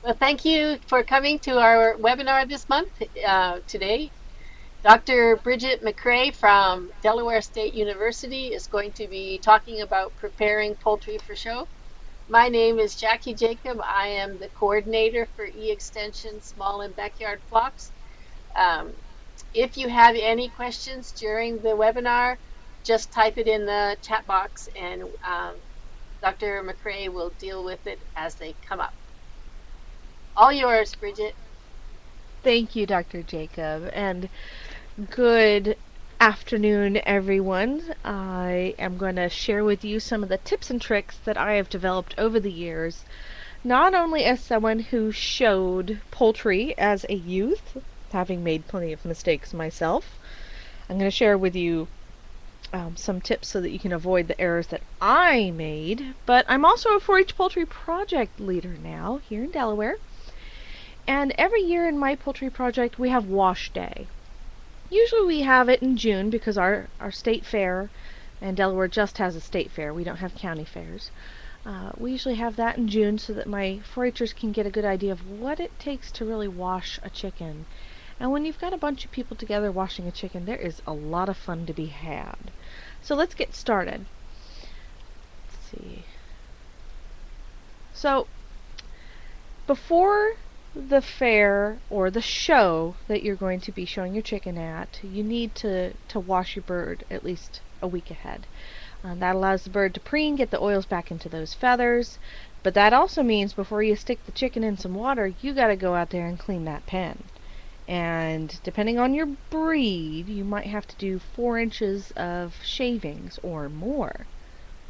Well, thank you for coming to our webinar this month. Today, Dr. Brigid McCrea from Delaware State University is going to be talking about preparing poultry for show. My name is Jackie Jacob. I am the coordinator for E-Extension Small and Backyard Flocks. Um, if you have any questions during the webinar, just type it in the chat box and Dr. McCrea will deal with it as they come up. All yours, Brigid. Thank you, Dr. Jacob, and good afternoon, everyone. I am going to share with you some of the tips and tricks that I have developed over the years, not only as someone who showed poultry as a youth, having made plenty of mistakes myself. I'm going to share with you some tips so that you can avoid the errors that I made, but I'm also a 4-H poultry project leader now here in Delaware. And every year in my poultry project, we have wash day. Usually we have it in June because our state fair, and Delaware just has a state fair. We don't have county fairs. We usually have that in June so that my 4-Hers can get a good idea of what it takes to really wash a chicken. And when you've got a bunch of people together washing a chicken, there is a lot of fun to be had. So let's get started. Let's see. So, before the fair or the show that you're going to be showing your chicken at, you need to wash your bird at least a week ahead. That allows the bird to preen, get the oils back into those feathers, but that also means before you stick the chicken in some water, you got to go out there and clean that pen. And depending on your breed, you might have to do 4 inches of shavings or more.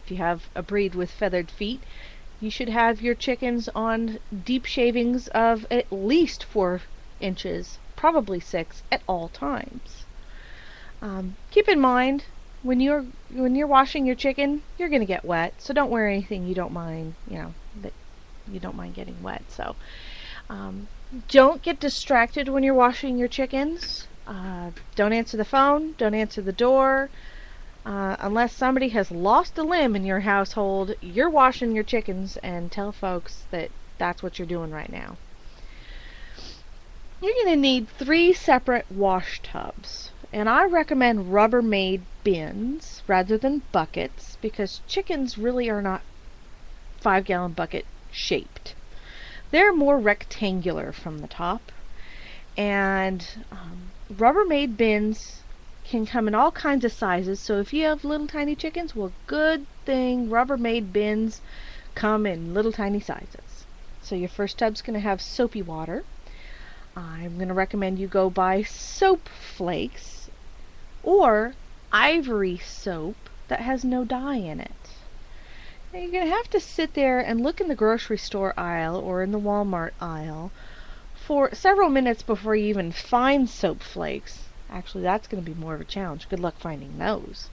If you have a breed with feathered feet, you should have your chickens on deep shavings of at least 4 inches, probably 6 at all times. Keep in mind, when you're washing your chicken, you're going to get wet, so don't wear anything you don't mind, that you don't mind getting wet. So don't get distracted when you're washing your chickens. Don't answer the phone, don't answer the door. Unless somebody has lost a limb in your household, you're washing your chickens, and tell folks that that's what you're doing right now. You're going to need 3 separate wash tubs, and I recommend Rubbermaid bins rather than buckets because chickens really are not 5-gallon bucket shaped. They're more rectangular from the top, and Rubbermaid bins can come in all kinds of sizes. So if you have little tiny chickens, well, good thing Rubbermaid bins come in little tiny sizes. So your first tub's going to have soapy water. I'm going to recommend you go buy soap flakes or ivory soap that has no dye in it. Now you're going to have to sit there and look in the grocery store aisle or in the Walmart aisle for several minutes before you even find soap flakes. Actually, that's going to be more of a challenge. Good luck finding those.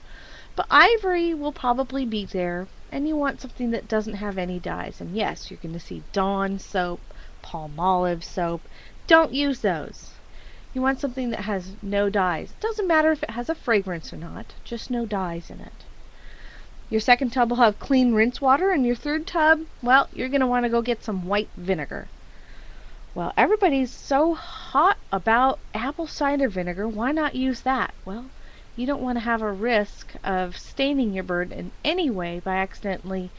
But ivory will probably be there, and you want something that doesn't have any dyes. And yes, you're going to see Dawn soap, Palmolive soap. Don't use those. You want something that has no dyes. It doesn't matter if it has a fragrance or not, just no dyes in it. Your second tub will have clean rinse water, and your third tub, well, you're going to want to go get some white vinegar. Well, everybody's so hot about apple cider vinegar, why not use that? Well, you don't want to have a risk of staining your bird in any way by accidentally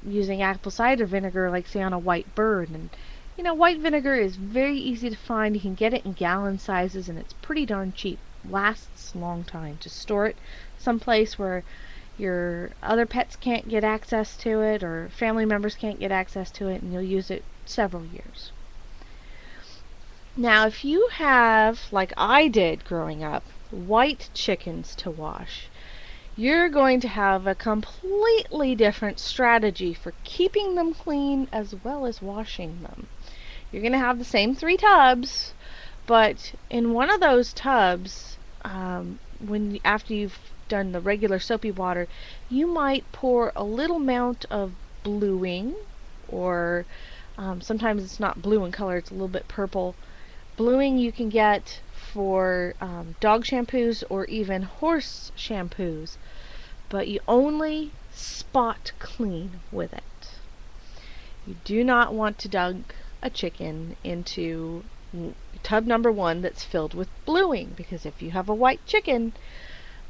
using apple cider vinegar, like say on a white bird. And white vinegar is very easy to find. You can get it in gallon sizes, and it's pretty darn cheap. Lasts a long time. Just store it someplace where your other pets can't get access to it, or family members can't get access to it, and you'll use it several years. Now, if you have, like I did growing up, white chickens to wash, you're going to have a completely different strategy for keeping them clean as well as washing them. You're going to have the same 3 tubs, but in one of those tubs, after you've done the regular soapy water, you might pour a little amount of bluing, or sometimes it's not blue in color, it's a little bit purple. Bluing you can get for dog shampoos or even horse shampoos, but you only spot clean with it. You do not want to a chicken into tub number 1 that's filled with bluing, because if you have a white chicken,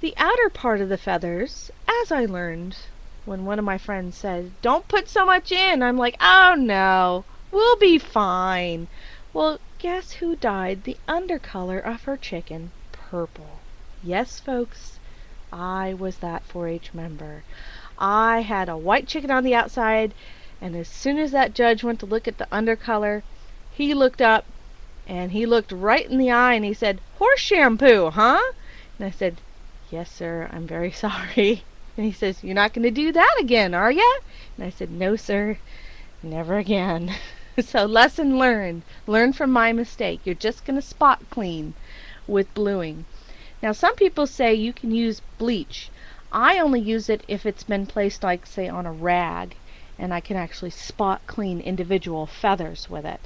the outer part of the feathers, as I learned when one of my friends said, "Don't put so much in," I'm like, "Oh no, we'll be fine." Well, guess who dyed the undercolor of her chicken purple? Yes, folks, I was that 4-H member. I had a white chicken on the outside, and as soon as that judge went to look at the undercolor, he looked up and he looked right in the eye and he said, "Horse shampoo, huh?" And I said, "Yes, sir, I'm very sorry." And he says, "You're not going to do that again, are ya?" And I said, "No, sir, never again." So lesson learned. Learn from my mistake. You're just going to spot clean with bluing. Now, some people say you can use bleach. I only use it if it's been placed, like, say, on a rag, and I can actually spot clean individual feathers with it.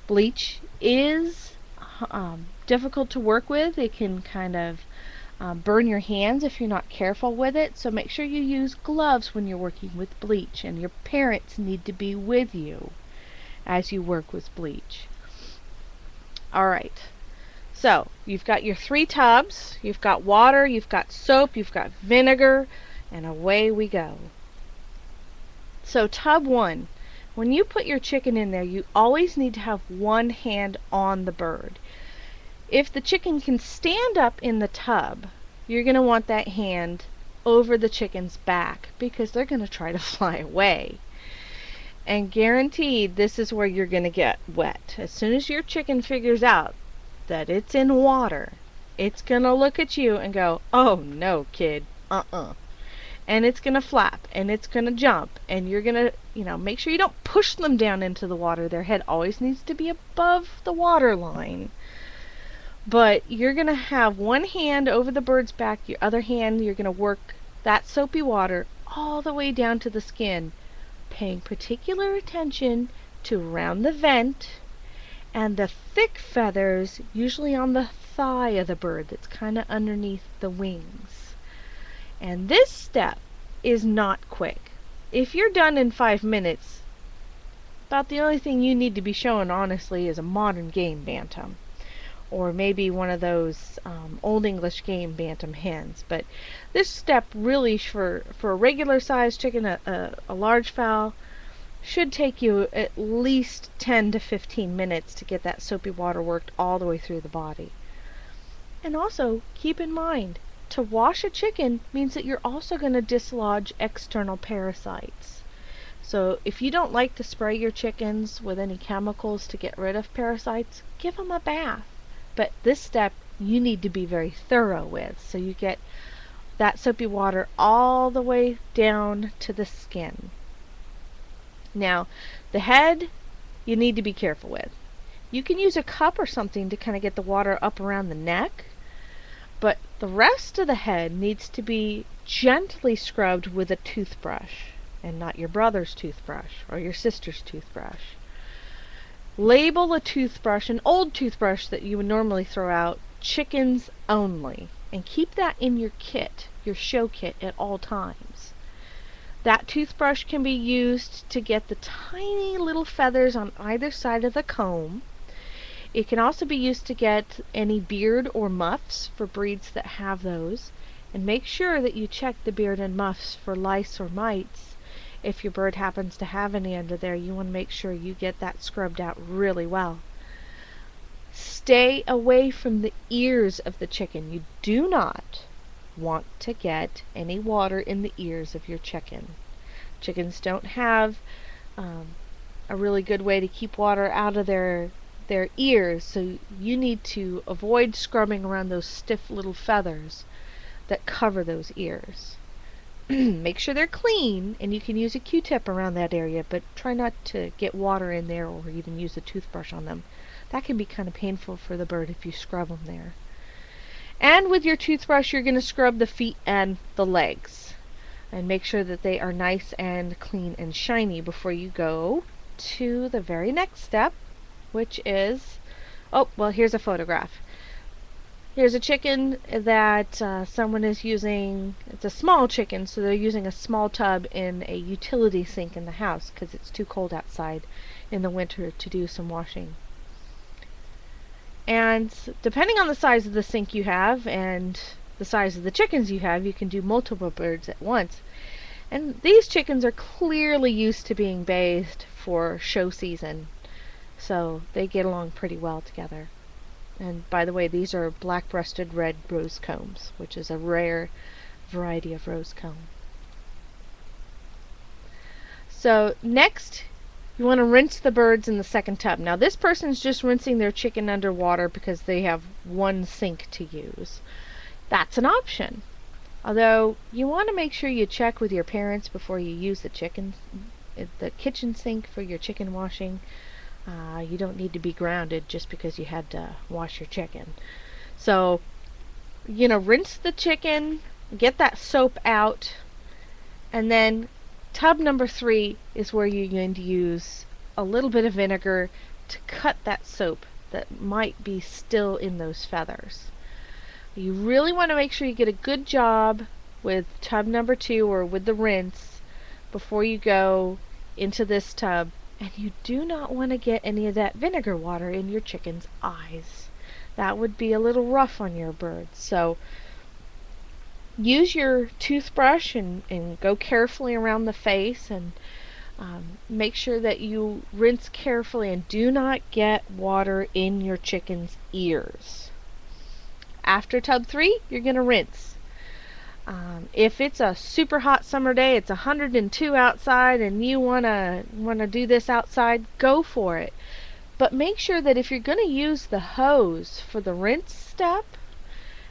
Bleach is difficult to work with. It can kind of burn your hands if you're not careful with it, so make sure you use gloves when you're working with bleach, and your parents need to be with you as you work with bleach. Alright, so you've got your 3 tubs, you've got water, you've got soap, you've got vinegar, and away we go. So tub 1, when you put your chicken in there, you always need to have one hand on the bird. If the chicken can stand up in the tub, you're going to want that hand over the chicken's back because they're going to try to fly away. And guaranteed, this is where you're going to get wet. As soon as your chicken figures out that it's in water, it's going to look at you and go, "Oh no, kid, and it's going to flap and it's going to jump, and you're going to, make sure you don't push them down into the water. Their head always needs to be above the water line. But you're going to have one hand over the bird's back, your other hand, you're going to work that soapy water all the way down to the skin, paying particular attention to around the vent and the thick feathers, usually on the thigh of the bird that's kind of underneath the wings. And this step is not quick. If you're done in 5 minutes, about the only thing you need to be showing, honestly, is a modern game bantam. Or maybe one of those Old English game bantam hens. But this step really, for a regular sized chicken, a large fowl, should take you at least 10 to 15 minutes to get that soapy water worked all the way through the body. And also, keep in mind, to wash a chicken means that you're also going to dislodge external parasites. So if you don't like to spray your chickens with any chemicals to get rid of parasites, give them a bath. But this step you need to be very thorough with, so you get that soapy water all the way down to the skin. Now, the head you need to be careful with. You can use a cup or something to kind of get the water up around the neck, but the rest of the head needs to be gently scrubbed with a toothbrush, and not your brother's toothbrush or your sister's toothbrush. Label a toothbrush, an old toothbrush that you would normally throw out, chickens only, and keep that in your kit, your show kit, at all times. That toothbrush can be used to get the tiny little feathers on either side of the comb. It can also be used to get any beard or muffs for breeds that have those, and make sure that you check the beard and muffs for lice or mites. If your bird happens to have any under there, you want to make sure you get that scrubbed out really well. Stay away from the ears of the chicken. You do not want to get any water in the ears of your chicken. Chickens don't have a really good way to keep water out of their ears, so you need to avoid scrubbing around those stiff little feathers that cover those ears. Make sure they're clean, and you can use a Q-tip around that area, but try not to get water in there or even use a toothbrush on them. That can be kind of painful for the bird if you scrub them there. And with your toothbrush, you're going to scrub the feet and the legs, and make sure that they are nice and clean and shiny before you go to the very next step, which is, oh, well, here's a photograph. Here's a chicken that someone is using. It's a small chicken, so they're using a small tub in a utility sink in the house because it's too cold outside in the winter to do some washing. And depending on the size of the sink you have and the size of the chickens you have, you can do multiple birds at once. And these chickens are clearly used to being bathed for show season, so they get along pretty well together. And by the way, these are black-breasted red rose combs, which is a rare variety of rose comb. So next, you want to rinse the birds in the second tub. Now this person's just rinsing their chicken underwater because they have one sink to use. That's an option. Although you want to make sure you check with your parents before you use the kitchen sink for your chicken washing. You don't need to be grounded just because you had to wash your chicken. So, rinse the chicken, get that soap out, and then tub number 3 is where you're going to use a little bit of vinegar to cut that soap that might be still in those feathers. You really want to make sure you get a good job with tub number 2 or with the rinse before you go into this tub. And you do not want to get any of that vinegar water in your chicken's eyes. That would be a little rough on your birds. So use your toothbrush and go carefully around the face and make sure that you rinse carefully and do not get water in your chicken's ears. After tub 3, you're going to rinse. If it's a super hot summer day, it's 102 outside, and you wanna do this outside, go for it. But make sure that if you're going to use the hose for the rinse step,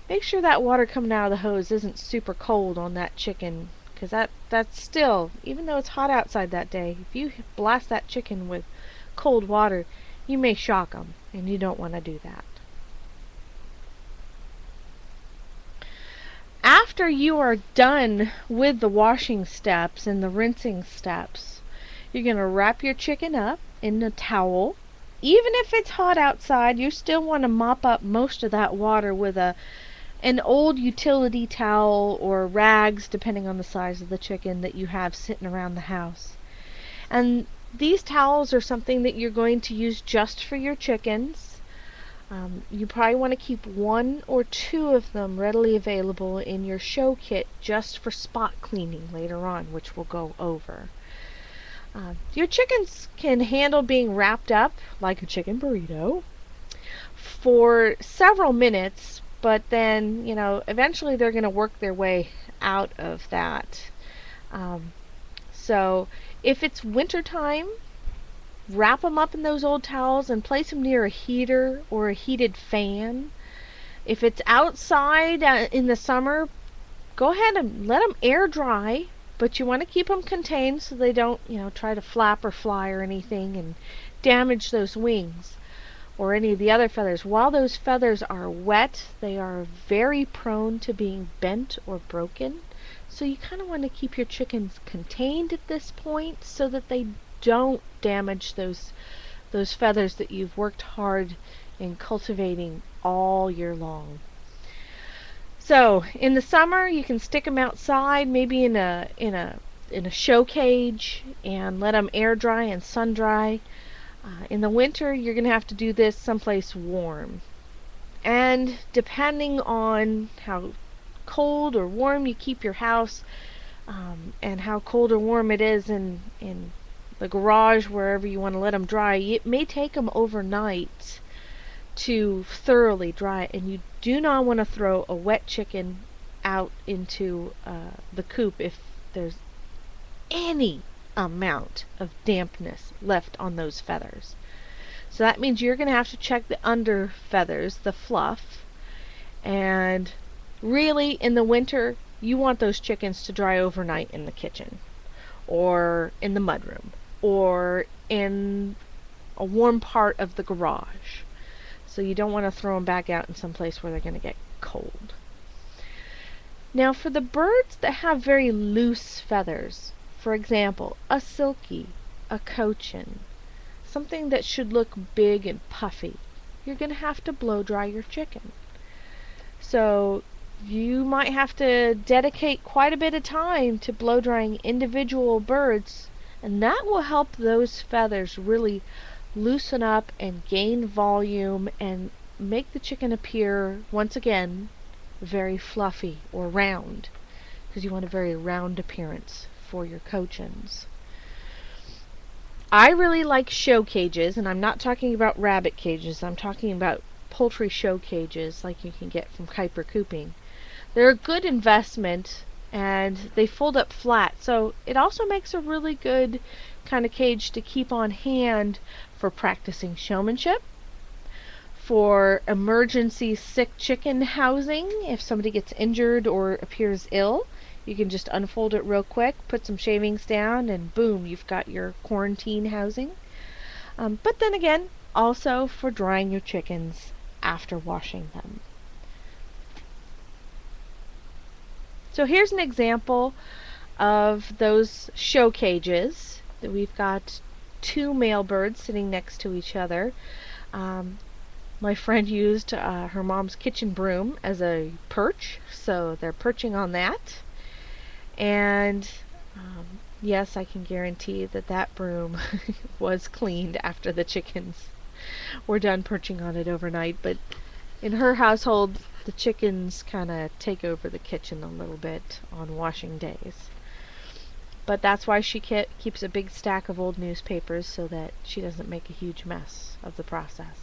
make sure that water coming out of the hose isn't super cold on that chicken, because that's still, even though it's hot outside that day, if you blast that chicken with cold water, you may shock them, and you don't want to do that. After you are done with the washing steps and the rinsing steps, you're going to wrap your chicken up in a towel. Even if it's hot outside, you still want to mop up most of that water with an old utility towel or rags, depending on the size of the chicken that you have sitting around the house. And these towels are something that you're going to use just for your chickens. You probably want to keep 1 or 2 of them readily available in your show kit just for spot cleaning later on, which we'll go over. Your chickens can handle being wrapped up like a chicken burrito for several minutes, but then, eventually they're going to work their way out of that. So if it's wintertime, wrap them up in those old towels and place them near a heater or a heated fan. If it's outside in the summer, go ahead and let them air dry, but you want to keep them contained so they don't, try to flap or fly or anything and damage those wings or any of the other feathers. While those feathers are wet, they are very prone to being bent or broken. So you kind of want to keep your chickens contained at this point so that they don't damage those feathers that you've worked hard in cultivating all year long. So in the summer, you can stick them outside, maybe in a show cage, and let them air dry and sun dry. In the winter, you're going to have to do this someplace warm. And depending on how cold or warm you keep your house, and how cold or warm it is in the garage, wherever you want to let them dry, it may take them overnight to thoroughly dry, and you do not want to throw a wet chicken out into the coop if there's any amount of dampness left on those feathers. So that means you're going to have to check the under feathers, the fluff, and really in the winter you want those chickens to dry overnight in the kitchen or in the mudroom or in a warm part of the garage. So you don't want to throw them back out in some place where they're going to get cold. Now for the birds that have very loose feathers, for example, a silkie, a cochin, something that should look big and puffy, you're going to have to blow dry your chicken. So you might have to dedicate quite a bit of time to blow drying individual birds, and that will help those feathers really loosen up and gain volume and make the chicken appear, once again, very fluffy or round, because you want a very round appearance for your cochins. I really like show cages, and I'm not talking about rabbit cages. I'm talking about poultry show cages like you can get from Kuiper Cooping. They're a good investment, and they fold up flat, so it also makes a really good kind of cage to keep on hand for practicing showmanship, for emergency sick chicken housing. If somebody gets injured or appears ill, you can just unfold it real quick, put some shavings down, and boom, you've got your quarantine housing. But then again, also for drying your chickens after washing them. So here's an example of those show cages. We've got two male birds sitting next to each other. My friend used her mom's kitchen broom as a perch, so they're perching on that. And yes, I can guarantee that that broom was cleaned after the chickens were done perching on it overnight. But in her household, the chickens kind of take over the kitchen a little bit on washing days. But that's why she keeps a big stack of old newspapers so that she doesn't make a huge mess of the process.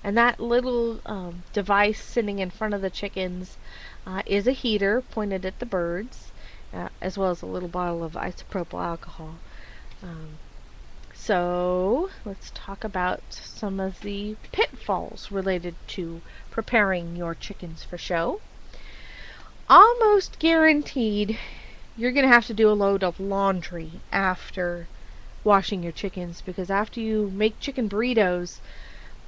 And that little device sitting in front of the chickens is a heater pointed at the birds, as well as a little bottle of isopropyl alcohol. So let's talk about some of the pitfalls related to preparing your chickens for show. Almost guaranteed you're going to have to do a load of laundry after washing your chickens, because after you make chicken burritos,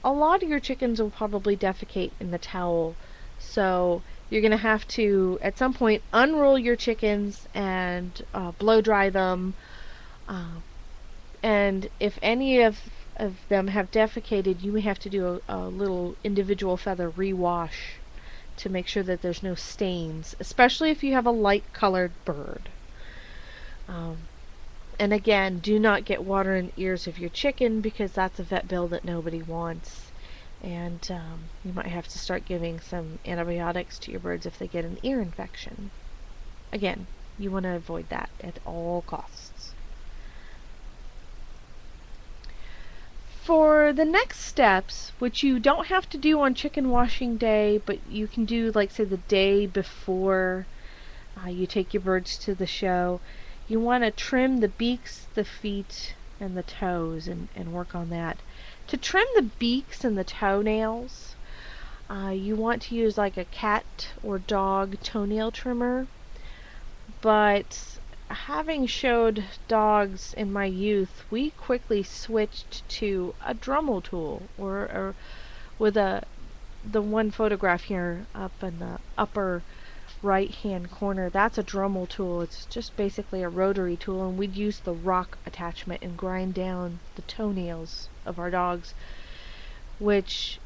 a lot of your chickens will probably defecate in the towel. So you're going to have to, at some point, unroll your chickens and blow dry them. And if any of them have defecated, you may have to do a little individual feather rewash to make sure that there's no stains, especially if you have a light colored bird. And again, do not get water in the ears of your chicken, because that's a vet bill that nobody wants. And you might have to start giving some antibiotics to your birds if they get an ear infection. Again, you want to avoid that at all costs. For the next steps, which you don't have to do on chicken washing day, but you can do, like, say, the day before you take your birds to the show, you want to trim the beaks, the feet, and the toes, and work on that. To trim the beaks and the toenails, you want to use like a cat or dog toenail trimmer, but having showed dogs in my youth, we quickly switched to a Dremel tool, or with the one photograph here up in the upper right hand corner. That's a Dremel tool. It's just basically a rotary tool, and we'd use the rock attachment and grind down the toenails of our dogs, which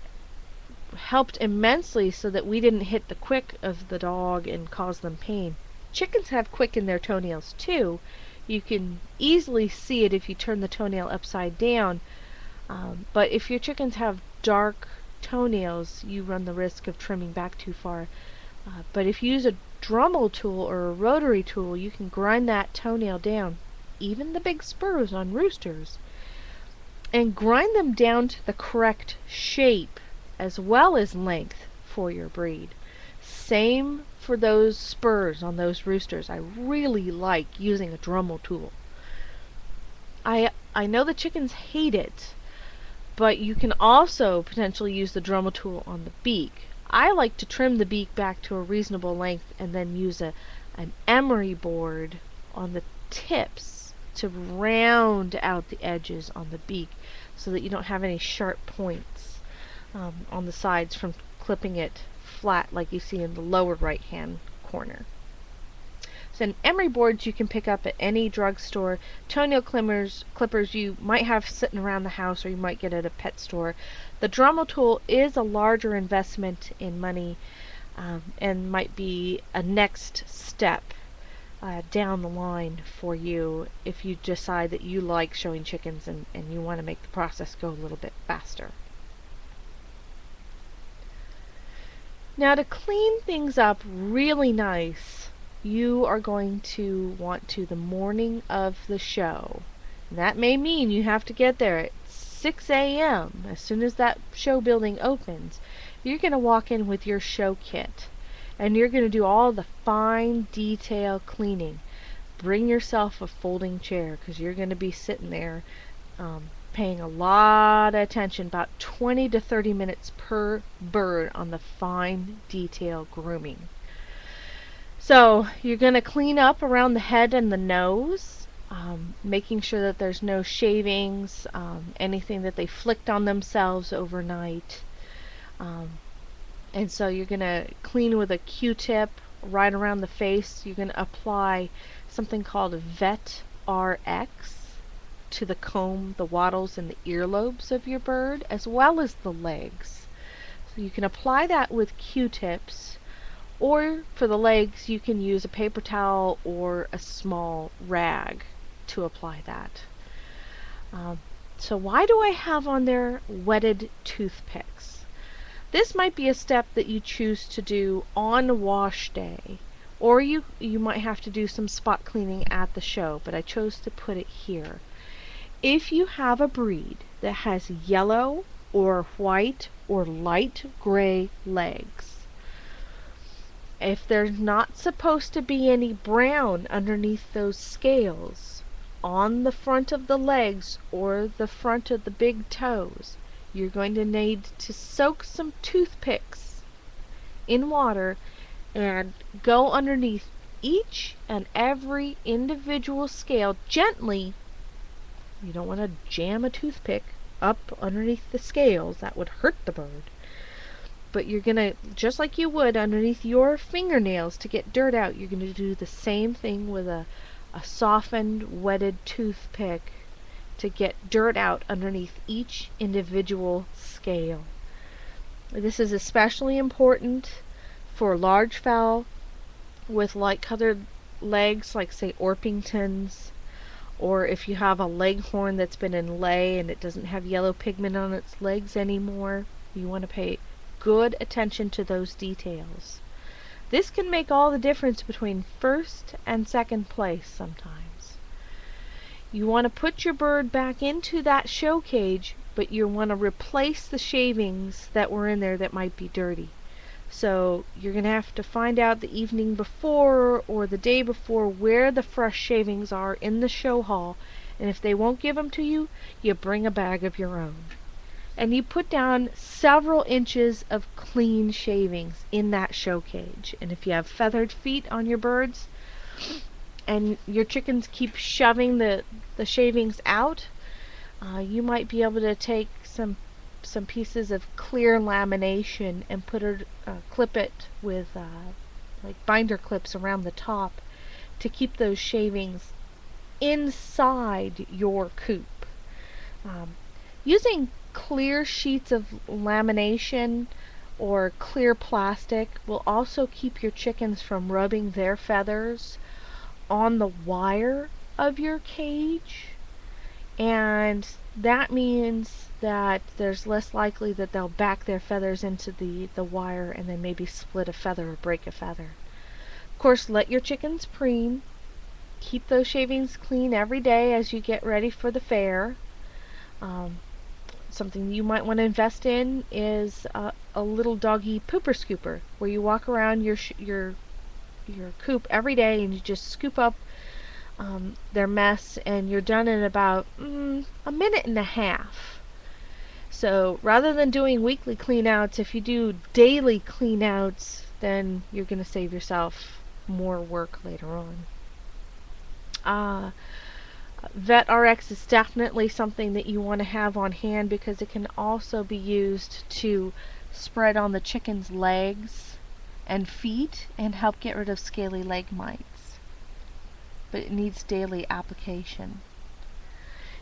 helped immensely so that we didn't hit the quick of the dog and cause them pain. Chickens have quick in their toenails too. You can easily see it if you turn the toenail upside down, but if your chickens have dark toenails, you run the risk of trimming back too far. But if you use a Dremel tool or a rotary tool, you can grind that toenail down, even the big spurs on roosters, and grind them down to the correct shape as well as length for your breed. Same for those spurs on those roosters. I really like using a Dremel tool. I know the chickens hate it, but you can also potentially use the Dremel tool on the beak. I like to trim the beak back to a reasonable length and then use an emery board on the tips to round out the edges on the beak so that you don't have any sharp points on the sides from clipping it flat like you see in the lower right hand corner. So an emery boards you can pick up at any drugstore. Toenail clippers you might have sitting around the house, or you might get at a pet store. The Dremel tool is a larger investment in money, and might be a next step down the line for you if you decide that you like showing chickens and you want to make the process go a little bit faster. Now, to clean things up really nice, you are going to want to the morning of the show. And that may mean you have to get there at 6 a.m. As soon as that show building opens. You're going to walk in with your show kit. And you're going to do all the fine detail cleaning. Bring yourself a folding chair because you're going to be sitting there paying a lot of attention, about 20 to 30 minutes per bird on the fine detail grooming. So you're going to clean up around the head and the nose, making sure that there's no shavings, anything that they flicked on themselves overnight. And so you're going to clean with a Q-tip right around the face. You're going to apply something called Vet RX to the comb, the wattles, and the earlobes of your bird, as well as the legs. So you can apply that with Q-tips, or for the legs you can use a paper towel or a small rag to apply that. So why do I have on there wetted toothpicks? This might be a step that you choose to do on wash day, or you might have to do some spot cleaning at the show, but I chose to put it here. If you have a breed that has yellow or white or light gray legs, if there's not supposed to be any brown underneath those scales on the front of the legs or the front of the big toes, you're going to need to soak some toothpicks in water and go underneath each and every individual scale gently. You don't want to jam a toothpick up underneath the scales. That would hurt the bird. But you're going to, just like you would underneath your fingernails to get dirt out, you're going to do the same thing with a softened, wetted toothpick to get dirt out underneath each individual scale. This is especially important for large fowl with light-colored legs, like say Orpingtons, or if you have a leghorn that's been in lay and it doesn't have yellow pigment on its legs anymore. You want to pay good attention to those details. This can make all the difference between first and second place sometimes. You want to put your bird back into that show cage, but you want to replace the shavings that were in there that might be dirty. So you're going to have to find out the evening before or the day before where the fresh shavings are in the show hall, and if they won't give them to you, you bring a bag of your own. And you put down several inches of clean shavings in that show cage. And if you have feathered feet on your birds and your chickens keep shoving the shavings out, you might be able to take some pieces of clear lamination and clip it with like binder clips around the top to keep those shavings inside your coop. Using clear sheets of lamination or clear plastic will also keep your chickens from rubbing their feathers on the wire of your cage, and that means that there's less likely that they'll back their feathers into the wire and then maybe split a feather or break a feather. Of course, let your chickens preen. Keep those shavings clean every day as you get ready for the fair. Something you might want to invest in is a little doggy pooper scooper, where you walk around your coop every day and you just scoop up their mess, and you're done in about a minute and a half. So rather than doing weekly clean outs, if you do daily clean outs, then you're going to save yourself more work later on. Vet RX is definitely something that you want to have on hand because it can also be used to spread on the chicken's legs and feet and help get rid of scaly leg mites. But it needs daily application.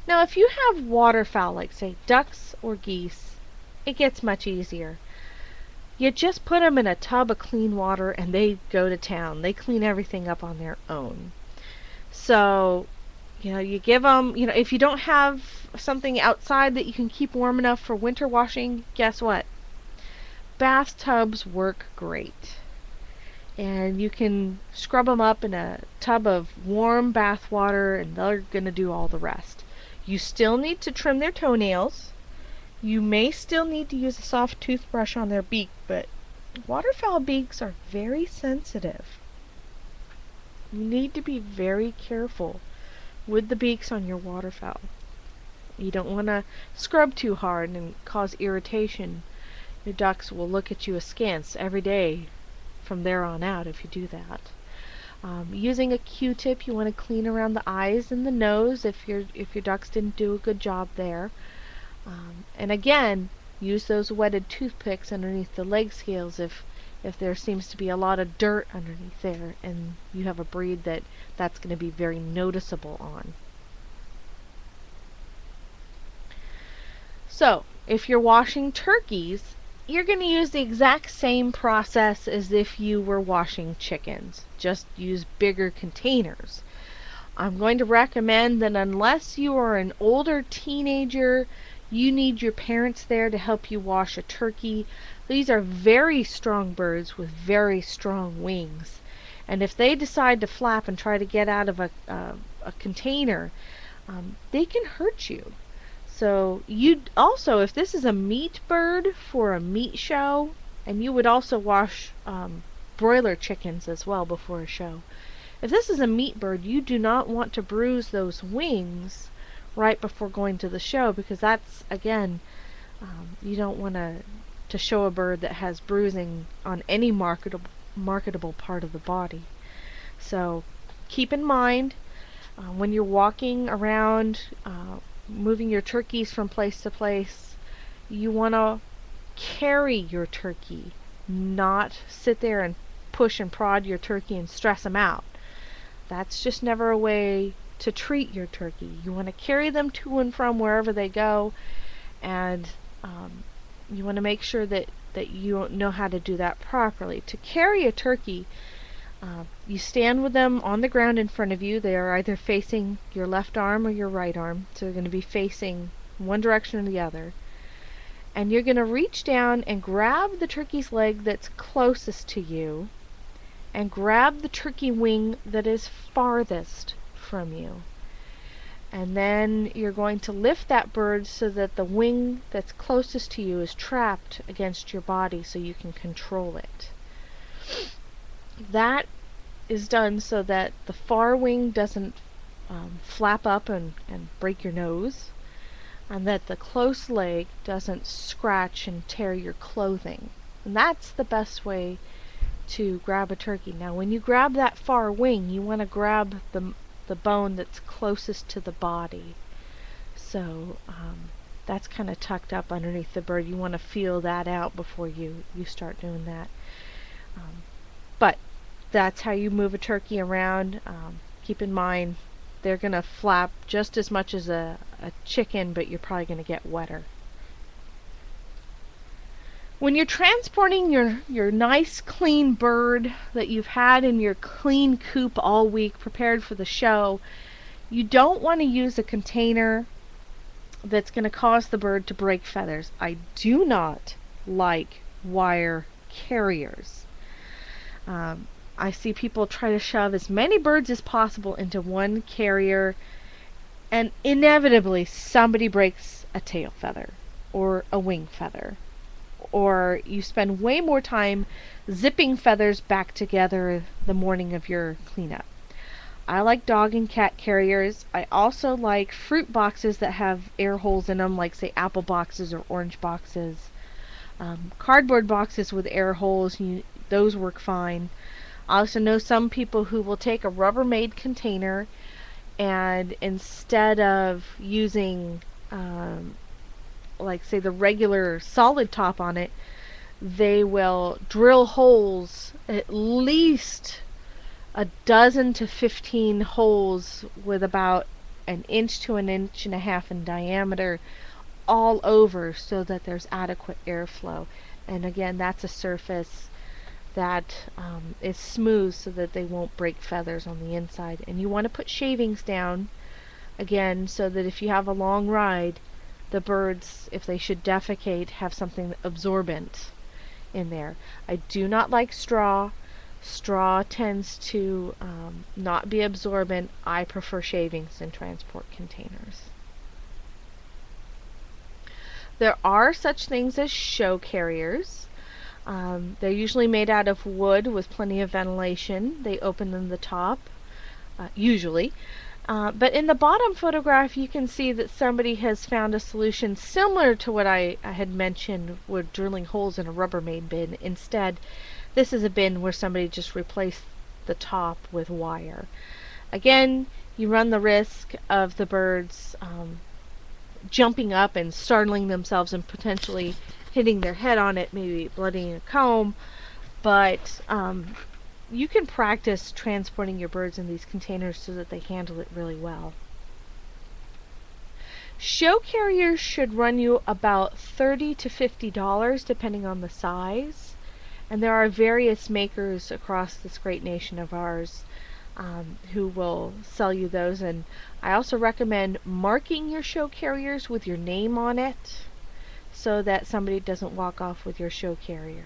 Now, if you have waterfowl, like say ducks or geese, it gets much easier. You just put them in a tub of clean water and they go to town. They clean everything up on their own. So, you give them, if you don't have something outside that you can keep warm enough for winter washing, guess what? Bathtubs work great. And you can scrub them up in a tub of warm bath water and they're going to do all the rest. You still need to trim their toenails. You may still need to use a soft toothbrush on their beak, but waterfowl beaks are very sensitive. You need to be very careful with the beaks on your waterfowl. You don't want to scrub too hard and cause irritation. Your ducks will look at you askance every day from there on out if you do that. Using a Q-tip, you want to clean around the eyes and the nose if your ducks didn't do a good job there. And again, use those wetted toothpicks underneath the leg scales if there seems to be a lot of dirt underneath there and you have a breed that's going to be very noticeable on. So, if you're washing turkeys, you're going to use the exact same process as if you were washing chickens. Just use bigger containers. I'm going to recommend that unless you are an older teenager, you need your parents there to help you wash a turkey. These are very strong birds with very strong wings. And if they decide to flap and try to get out of a container, they can hurt you. So you'd also, if this is a meat bird for a meat show, and you would also wash broiler chickens as well before a show. If this is a meat bird, you do not want to bruise those wings right before going to the show, because that's, again, you don't want to show a bird that has bruising on any marketable part of the body. So keep in mind when you're walking around, moving your turkeys from place to place, you want to carry your turkey, not sit there and push and prod your turkey and stress them out. That's just never a way to treat your turkey. You want to carry them to and from wherever they go, and you want to make sure that you know how to do that properly. To carry a turkey, you stand with them on the ground in front of you. They are either facing your left arm or your right arm, so they're going to be facing one direction or the other. And you're going to reach down and grab the turkey's leg that's closest to you, and grab the turkey wing that is farthest from you. And then you're going to lift that bird so that the wing that's closest to you is trapped against your body so you can control it. That is done so that the far wing doesn't flap up and break your nose, and that the close leg doesn't scratch and tear your clothing. And that's the best way to grab a turkey. Now, when you grab that far wing, you want to grab the bone that's closest to the body. So that's kind of tucked up underneath the bird. You want to feel that out before you start doing that. But that's how you move a turkey around. Keep in mind, they're going to flap just as much as a chicken, but you're probably going to get wetter. When you're transporting your nice clean bird that you've had in your clean coop all week prepared for the show, you don't want to use a container that's going to cause the bird to break feathers. I do not like wire carriers. I see people try to shove as many birds as possible into one carrier, and inevitably somebody breaks a tail feather or a wing feather, or you spend way more time zipping feathers back together the morning of your cleanup. I like dog and cat carriers. I also like fruit boxes that have air holes in them, like say apple boxes or orange boxes. Cardboard boxes with air holes, those work fine. I also know some people who will take a Rubbermaid container, and instead of using like say the regular solid top on it, they will drill holes, at least a dozen to 15 holes with about an inch to an inch and a half in diameter all over, so that there's adequate airflow. And again, that's a surface that is smooth so that they won't break feathers on the inside. And you want to put shavings down, again, so that if you have a long ride, the birds, if they should defecate, have something absorbent in there. I do not like straw. Straw tends to not be absorbent. I prefer shavings in transport containers. There are such things as show carriers. They're usually made out of wood with plenty of ventilation. They open in the top, usually. But in the bottom photograph, you can see that somebody has found a solution similar to what I had mentioned with drilling holes in a Rubbermaid bin. Instead, this is a bin where somebody just replaced the top with wire. Again, you run the risk of the birds jumping up and startling themselves and potentially hitting their head on it, maybe bloodying a comb, but you can practice transporting your birds in these containers so that they handle it really well. Show carriers should run you about $30 to $50 depending on the size, and there are various makers across this great nation of ours who will sell you those. And I also recommend marking your show carriers with your name on it so that somebody doesn't walk off with your show carrier.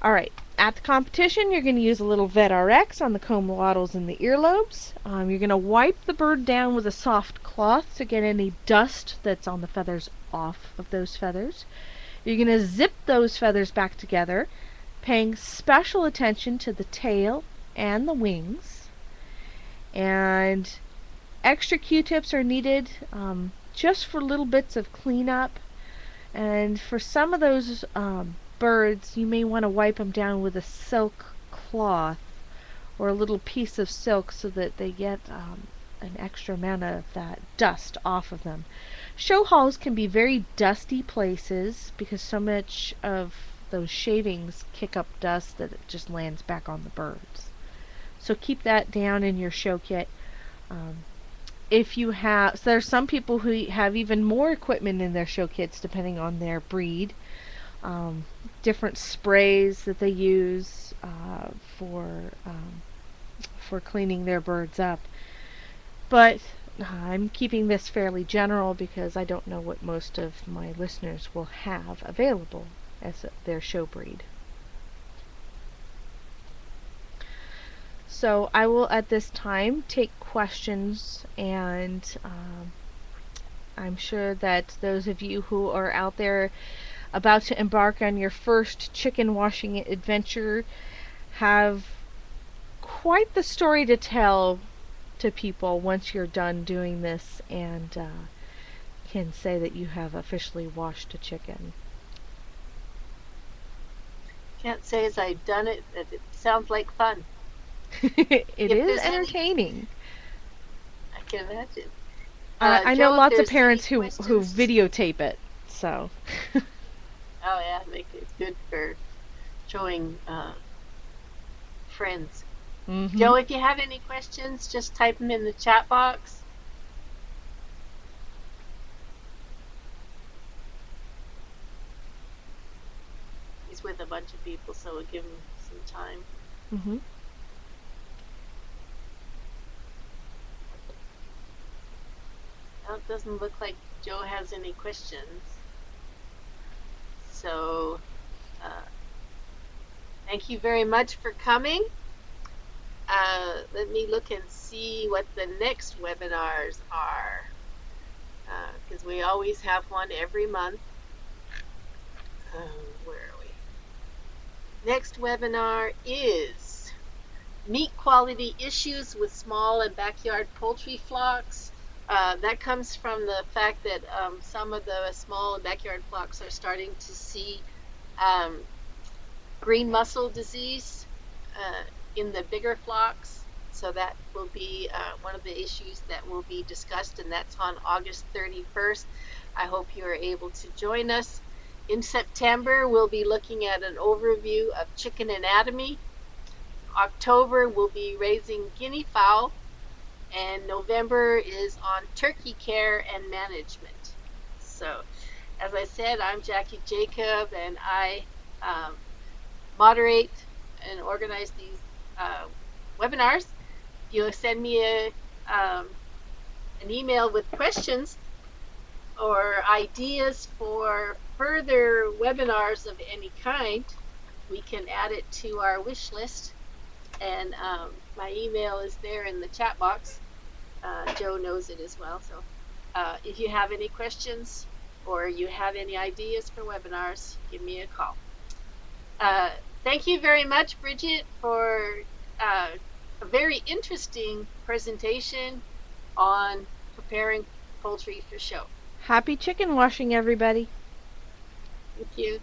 Alright, at the competition, you're going to use a little VetRx on the comb wattles and the earlobes. You're going to wipe the bird down with a soft cloth to get any dust that's on the feathers off of those feathers. You're going to zip those feathers back together, paying special attention to the tail and the wings. And extra Q-tips are needed just for little bits of cleanup. And for some of those birds, you may want to wipe them down with a silk cloth or a little piece of silk so that they get an extra amount of that dust off of them. Show halls can be very dusty places because so much of those shavings kick up dust that it just lands back on the birds. So keep that down in your show kit. If you have, so there's some people who have even more equipment in their show kits depending on their breed. Different sprays that they use for cleaning their birds up. But I'm keeping this fairly general because I don't know what most of my listeners will have available as their show breed. So I will at this time take questions, and I'm sure that those of you who are out there about to embark on your first chicken washing adventure have quite the story to tell to people once you're done doing this and can say that you have officially washed a chicken. Can't say as I've done it, that it sounds like fun. It is entertaining. I can imagine. I know Joe, lots of parents who questions? videotape it, so. Oh yeah, it's good for showing friends. Mm-hmm. Joe, if you have any questions, just type them in the chat box. He's with a bunch of people, so we'll give him some time. Mm-hmm. Well, it doesn't look like Joe has any questions. So, thank you very much for coming. Let me look and see what the next webinars are, because we always have one every month. Where are we? Next webinar is Meat Quality Issues with Small and Backyard Poultry Flocks. That comes from the fact that some of the small and backyard flocks are starting to see green mussel disease in the bigger flocks. So that will be one of the issues that will be discussed, and that's on August 31st. I hope you are able to join us. In September, we'll be looking at an overview of chicken anatomy. October, we'll be raising guinea fowl. And November is on turkey care and management. So As I said, I'm Jackie Jacob, and I um, moderate and organize these uh, webinars. If you send me an email with questions or ideas for further webinars of any kind, we can add it to our wish list. And my email is there in the chat box. Joe knows it as well. So if you have any questions or you have any ideas for webinars, give me a call. Thank you very much, Brigid, for a very interesting presentation on preparing poultry for show. Happy chicken washing, everybody. Thank you.